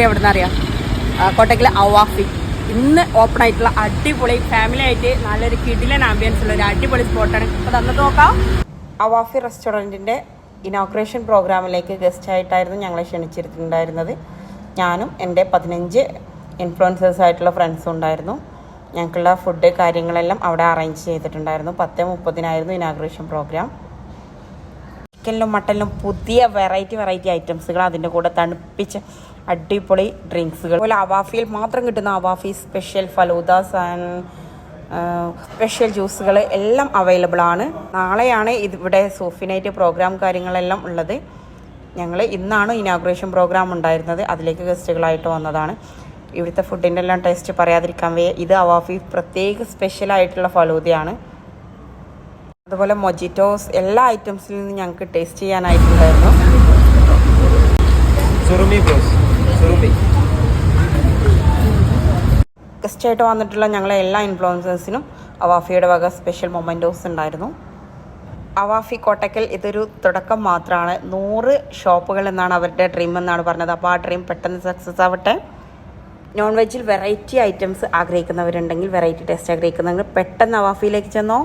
എവിടെ നിന്ന് അറിയാം? കോട്ടക്കൽ അവാഫി. ഇന്ന് ഓപ്പൺ ആയിട്ടുള്ള അടിപൊളി ഫാമിലി ആയിട്ട് നല്ലൊരു കിടിലൻ ആംബിയൻസ് ഉള്ള ഒരു അടിപൊളി സ്പോട്ടാണ്. അപ്പോൾ തന്നിട്ട് നോക്കാം. അവാഫി റെസ്റ്റോറൻറ്റിൻ്റെ ഇനോഗ്രേഷൻ പ്രോഗ്രാമിലേക്ക് ഗസ്റ്റായിട്ടായിരുന്നു ഞങ്ങളെ ക്ഷണിച്ചിട്ടുണ്ടായിരുന്നത്. ഞാനും എൻ്റെ 15 ഇൻഫ്ലുവൻസേഴ്സ് ആയിട്ടുള്ള ഫ്രണ്ട്സും ഉണ്ടായിരുന്നു. ഞങ്ങൾക്കുള്ള ഫുഡ് കാര്യങ്ങളെല്ലാം അവിടെ അറേഞ്ച് ചെയ്തിട്ടുണ്ടായിരുന്നു. 10:30 ഇനോഗ്രേഷൻ പ്രോഗ്രാം. ചിക്കനിലും മട്ടനിലും പുതിയ വെറൈറ്റി ഐറ്റംസുകൾ, അതിൻ്റെ കൂടെ തണുപ്പിച്ച അടിപൊളി ഡ്രിങ്ക്സുകൾ, അതുപോലെ അവാഫിയിൽ മാത്രം കിട്ടുന്ന അവാഫി സ്പെഷ്യൽ ഫലൂദാസ് ആൻഡ് സ്പെഷ്യൽ ജ്യൂസുകൾ എല്ലാം അവൈലബിൾ ആണ്. നാളെയാണ് ഇവിടെ സൂഫി നൈറ്റ് പ്രോഗ്രാം കാര്യങ്ങളെല്ലാം ഉള്ളത്. ഞങ്ങൾ ഇന്നാണ് ഇനോഗ്രേഷൻ പ്രോഗ്രാം ഉണ്ടായിരുന്നത്. അതിലേക്ക് ഗസ്റ്റുകളായിട്ട് വന്നതാണ്. ഇവിടുത്തെ ഫുഡിൻ്റെ എല്ലാം ടേസ്റ്റ് പറയാതിരിക്കാൻ വയ്യ. ഇത് അവാഫി പ്രത്യേക സ്പെഷ്യലായിട്ടുള്ള ഫലൂദയാണ്. അതുപോലെ മൊജിറ്റോസ് എല്ലാ ഐറ്റംസിൽ നിന്നും ഞങ്ങൾക്ക് ടേസ്റ്റ് ചെയ്യാനായിട്ടുണ്ടായിരുന്നു. ഗസ്റ്റായിട്ട് വന്നിട്ടുള്ള ഞങ്ങളെ എല്ലാ ഇൻഫ്ലുവൻസേഴ്സിനും അവാഫിയുടെ വക സ്പെഷ്യൽ മൊമെൻറ്റോസ് ഉണ്ടായിരുന്നു. അവാഫി കോട്ടക്കൽ ഇതൊരു തുടക്കം മാത്രമാണ്. 100 ഷോപ്പുകൾ എന്നാണ് അവരുടെ ഡ്രീം എന്നാണ് പറഞ്ഞത്. അപ്പോൾ ആ ഡ്രീം പെട്ടെന്ന് സക്സസ് ആവട്ടെ. നോൺ വെജിൽ വെറൈറ്റി ഐറ്റംസ് ആഗ്രഹിക്കുന്നവരുണ്ടെങ്കിൽ, വെറൈറ്റി ടേസ്റ്റ് ആഗ്രഹിക്കുന്നവർ പെട്ടെന്ന് അവാഫിയിലേക്ക് ചെന്നോ.